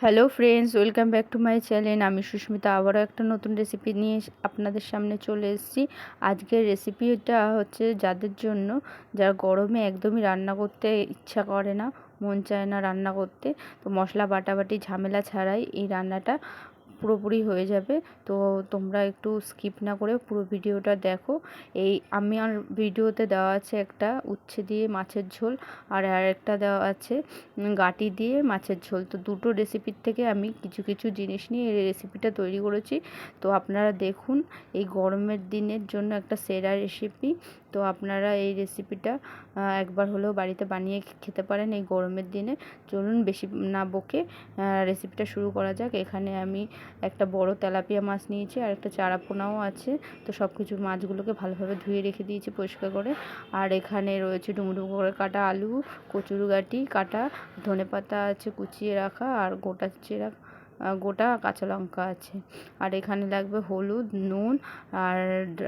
Hello friends, welcome back to my channel. আমি সুস্মিতা আবারও একটা নতুন রেসিপি নিয়ে আপনাদের সামনে চলে এসেছি। আজকের রেসিপিটা হচ্ছে যাদের জন্য, যারা গরমে একদমই রান্না করতে ইচ্ছা করে না, মন চায় না রান্না করতে, তো মশলা বাটাবাটি ঝামেলা ছাড়াই এই রান্নাটা পুরোপুরি হয়ে যাবে। তো তোমরা একটু স্কিপ না করে পুরো ভিডিওটা দেখো। আমার ভিডিওতে দেওয়া আছে একটা উচ্ছে দিয়ে মাছের ঝোল, আর আরেকটা দেওয়া আছে গাঁটি দিয়ে মাছের ঝোল। তো দুটো রেসিপির থেকে আমি কিছু কিছু জিনিস নিয়ে এই রেসিপিটা তৈরি করেছি। তো আপনারা দেখুন, এই গরমের দিনের জন্য একটা সেরা রেসিপি। তো আপনারা এই রেসিপিটা একবার হলেও বাড়িতে বানিয়ে খেতে পারেন এই গরমের দিনে। চলুন বেশি না বকে রেসিপিটা শুরু করা যাক। এখানে আমি একটা বড় তেলাপিয়া মাছ নিয়েছি, আর একটা চারাপোনাও আছে। তো সব কিছু মাছগুলোকে ভালোভাবে ধুয়ে রেখে দিয়েছি পরিষ্কার করে। আর এখানে রয়েছে ডুমো করে কাটা আলু, কচুরগাটি কাটা, ধনেপাতা আছে কুচিয়ে রাখা, আর গোটা কাঁচা লঙ্কা আছে। আর এখানে লাগবে হলুদ, নুন, আর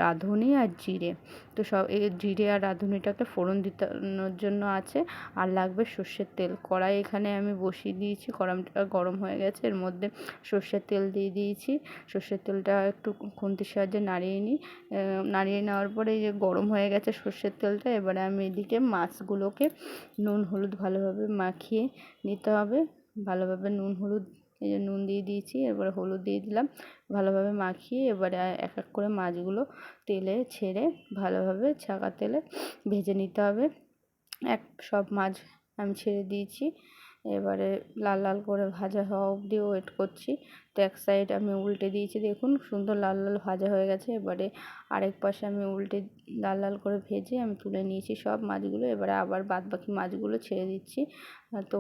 রাঁধুনি আর জিরে। তো সব এই জিরে আর রাঁধুনিটাকে ফোড়ন দিতানোর জন্য আছে। আর লাগবে সর্ষের তেল। কড়াই এখানে আমি বসিয়ে দিয়েছি, কড়াইটা গরম হয়ে গেছে। এর মধ্যে সর্ষের তেল দিয়ে দিয়েছি। সর্ষের তেলটা একটু খুন্তির সাহায্যে নাড়িয়ে নেওয়ার পরে এই যে গরম হয়ে গেছে সর্ষের তেলটা, এবারে আমি এদিকে মাছগুলোকে নুন হলুদ ভালোভাবে মাখিয়ে নিতে হবে। ভালোভাবে নুন হলুদ, এই যে নুন দিয়ে দিয়েছি, এবারে হলুদ দিয়ে দিলাম, ভালোভাবে মাখিয়ে এবারে এক এক করে মাছগুলো তেলে ছেড়ে ভালোভাবে ছাঁকা তেলে ভেজে নিতে হবে। সব মাছ আমি ছেড়ে দিয়েছি। এবারে লাল লাল করে ভাজা হওয়া অবধি ওয়েট করছি। তো এক সাইড আমি উল্টে দিয়েছি, দেখুন সুন্দর লাল লাল ভাজা হয়ে গেছে। এবারে আরেক পাশে আমি উল্টে লাল লাল করে ভেজে আমি তুলে নিয়েছি সব মাছগুলো। এবারে আবার বাদবাকি মাছগুলো ছেড়ে দিচ্ছি। তো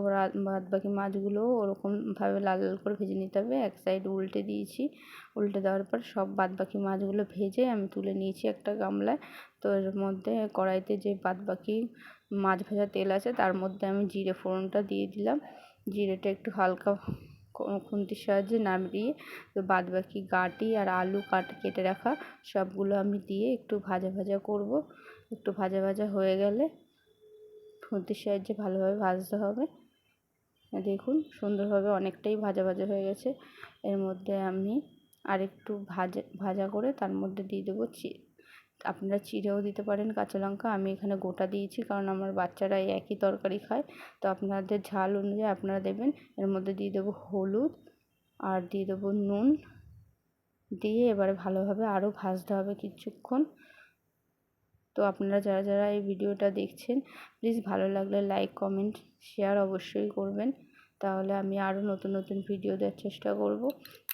বাদবাকি মাছগুলো ওরকমভাবে লাল লাল করে ভেজে নিতে হবে। এক সাইড উল্টে দিয়েছি, উল্টে দেওয়ার পর সব বাদবাকি মাছগুলো ভেজে আমি তুলে নিয়েছি একটা গামলায়। তো এর মধ্যে কড়াইতে যে বাদবাকি মাছ ভাজা তেল আছে তার মধ্যে আমি জিরে ফোড়নটা দিয়ে দিলাম। জিরেটা একটু হালকা খুন্তির সাহায্যে নাড়িয়ে, তো বাদবাকি গাঁটি আর আলু কেটে রাখা সবগুলো আমি দিয়ে একটু ভাজা ভাজা করব। একটু ভাজা ভাজা হয়ে গেলে খুন্তির সাহায্যে ভালোভাবে ভাজতে হবে। দেখুন সুন্দরভাবে অনেকটাই ভাজা ভাজা হয়ে গেছে। এর মধ্যে আমি আরেকটু ভাজা করে তার মধ্যে দিয়ে দেবো আপনারা চিড়েও দিতে পারেন কাঁচা লঙ্কা। আমি এখানে গোটা দিয়েছি, কারণ আমার বাচ্চারা এই একই তরকারি খায়। তো আপনাদের ঝাল অনুযায়ী আপনারা দেবেন। এর মধ্যে দিয়ে দেবো হলুদ, আর দিয়ে দেবো নুন, দিয়ে এবারে ভালোভাবে আরও ভাজতে হবে কিছুক্ষণ। তো আপনারা যারা যারা এই ভিডিওটা দেখছেন, প্লিজ ভালো লাগলে লাইক কমেন্ট শেয়ার অবশ্যই করবেন, তাহলে আমি আরও নতুন নতুন ভিডিও দেওয়ার চেষ্টা করব।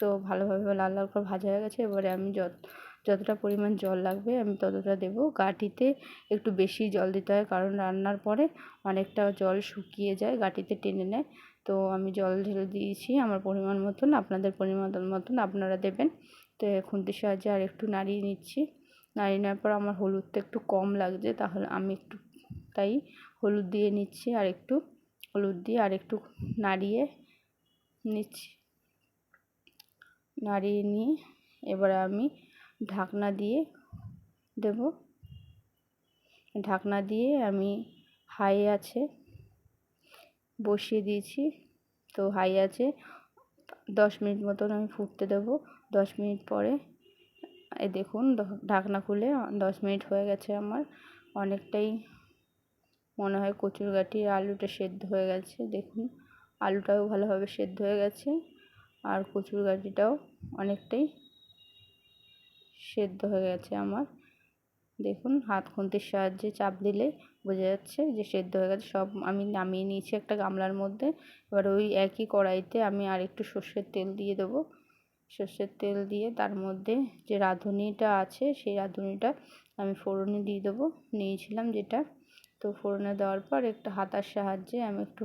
তো ভালোভাবে লাল লাল করে ভাজা হয়ে গেছে। এবারে আমি যতটা পরিমাণ জল লাগবে আমি ততটা দেবো। গাঁটিতে একটু বেশি জল দিতে হয়, কারণ রান্নার পরে অনেকটা জল শুকিয়ে যায়, গাঁটিতে টেনে নেয়। তো আমি জল ঢেলে দিয়েছি আমার পরিমাণ মতন, আপনাদের পরিমাণ মতন আপনারা দেবেন। তো খুন্তির সাহায্যে আর একটু নাড়িয়ে নিচ্ছি। নাড়িয়ে নেওয়ার পর আমার হলুদটা একটু কম লাগছে, তাহলে আমি তাই হলুদ দিয়ে নিচ্ছি। হলুদ দিয়ে আর একটু নাড়িয়ে নিচ্ছি। নাড়িয়ে নিয়ে এবারে আমি ঢাকনা দিয়ে দেব। ঢাকনা দিয়ে আমি হাই আছে বসিয়ে দিয়েছি। তো হাই আছে 10 মিনিট মতন আমি ফুটতে দেবো। 10 মিনিট পরে এই দেখুন ঢাকনা খুলে 10 মিনিট হয়ে গেছে আমার। অনেকটাই মনে হয় কচুরগাঁটি আলুটা সেদ্ধ হয়ে গেছে। দেখুন আলুটাও ভালোভাবে সেদ্ধ হয়ে গেছে, আর কচুরগাঁটিটাও অনেকটাই সেদ্ধ হয়ে গেছে আমার। দেখুন হাত খুন্তির সাহায্যে চাপ দিলে বোঝা যাচ্ছে যে সেদ্ধ হয়ে গেছে। সব আমি নামিয়ে নিয়েছি একটা গামলার মধ্যে। এবার ওই একই কড়াইতে আমি আর একটু সর্ষের তেল দিয়ে দেবো। সর্ষের তেল দিয়ে তার মধ্যে যে রাঁধুনিটা আছে সেই রাঁধুনিটা আমি ফোড়নে দিয়ে দেবো, নিয়েছিলাম যেটা। তো ফোড়নে দেওয়ার পর একটু হাতার সাহায্যে আমি একটু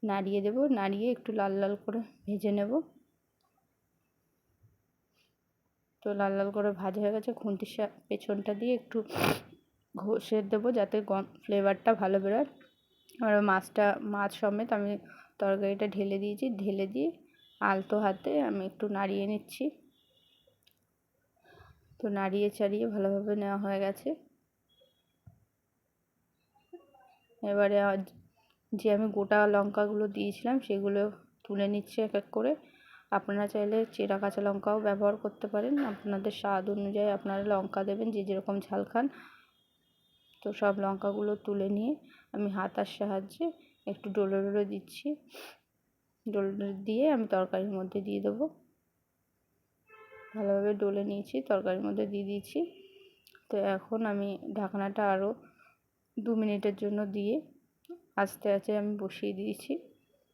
নাড়িয়ে দেবো, নাড়িয়ে একটু লাল লাল করে ভেজে নেব। তো লাল লাল করে ভাজা হয়ে গেছে। খুন্তির পেছনটা দিয়ে একটু ঘষে দেবো যাতে ফ্লেভারটা ভালো বেরোয়। আর মাছ সমেত আমি তরকারিটা ঢেলে দিয়েছি। ঢেলে দিয়ে আলতো হাতে আমি একটু নাড়িয়ে নিচ্ছি। তো নাড়িয়ে চাড়িয়ে ভালোভাবে নেওয়া হয়ে গেছে। এবারে যে আমি গোটা লঙ্কাগুলো দিয়েছিলাম সেগুলো তুলে নিচ্ছি এক এক করে। আপনারা চাইলে চেরা কাঁচা লঙ্কাও ব্যবহার করতে পারেন, আপনাদের স্বাদ অনুযায়ী আপনারা লঙ্কা দেবেন, যে যেরকম ঝাল খান। তো সব লঙ্কাগুলো তুলে নিয়ে আমি হাতার সাহায্যে একটু ডলে ডলে দিচ্ছি। ডলে দিয়ে আমি তরকারির মধ্যে দিয়ে দেবো। ভালোভাবে ডলে নিয়েছি, তরকারির মধ্যে দিয়ে দিয়েছি। তো এখন আমি ঢাকনাটা আরও 2 মিনিটের জন্য দিয়ে আস্তে আস্তে আমি বসিয়ে দিয়েছি।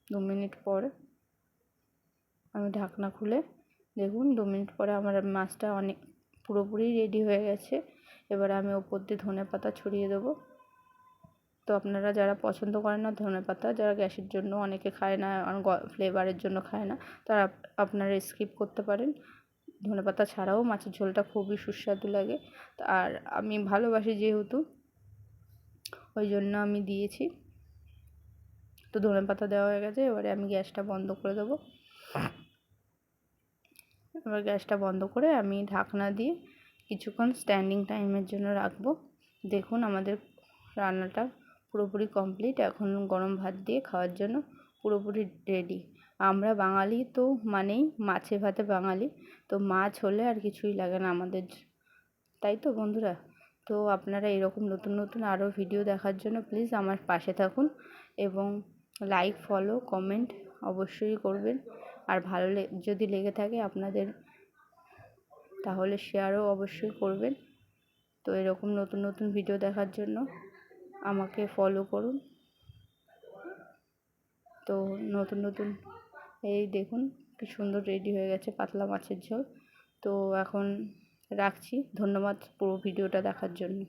2 মিনিট পর আমি ঢাকনা খুলে দেখুন 2 মিনিট পরে আমার মাছটা অনেক পুরোপুরি রেডি হয়ে গেছে। এবারে আমি ওপর দিয়ে ধনেপাতা ছড়িয়ে দেবো। তো আপনারা যারা পছন্দ করেন না ধনেপাতা, যারা গ্যাসের জন্য অনেকে খায় না, ফ্লেভারের জন্য খায় না, তারা আপনারা স্কিপ করতে পারেন। ধনেপাতা ছাড়াও মাছের ঝোলটা খুবই সুস্বাদু লাগে। আর আমি ভালোবাসি যেহেতু, ওই জন্য আমি দিয়েছি। তো ধনেপাতা দেওয়া হয়ে গেছে, এবারে আমি গ্যাসটা বন্ধ করে দেবো। এবার গ্যাসটা বন্ধ করে আমি ঢাকনা দিয়ে কিছুক্ষণ স্ট্যান্ডিং টাইমের জন্য রাখবো। দেখুন আমাদের রান্নাটা পুরোপুরি কমপ্লিট। এখন গরম ভাত দিয়ে খাওয়ার জন্য পুরোপুরি রেডি। আমরা বাঙালি তো মানেই মাছে ভাতে বাঙালি, তো মাছ হলে আর কিছুই লাগে না আমাদের, তাই তো বন্ধুরা? তো আপনারা এরকম নতুন নতুন আরও ভিডিও দেখার জন্য প্লিজ আমার পাশে থাকুন এবং লাইক, ফলো, কমেন্ট অবশ্যই করবেন। আর ভালো যদি লেগে থাকে আপনাদের, তাহলে শেয়ারও অবশ্যই করবেন। তো এরকম নতুন নতুন ভিডিও দেখার জন্য আমাকে ফলো করুন। তো নতুন নতুন এই দেখুন কি সুন্দর রেডি হয়ে গেছে পাতলা মাছের ঝোল। তো এখন রাখছি। ধন্যবাদ পুরো ভিডিওটা দেখার জন্য।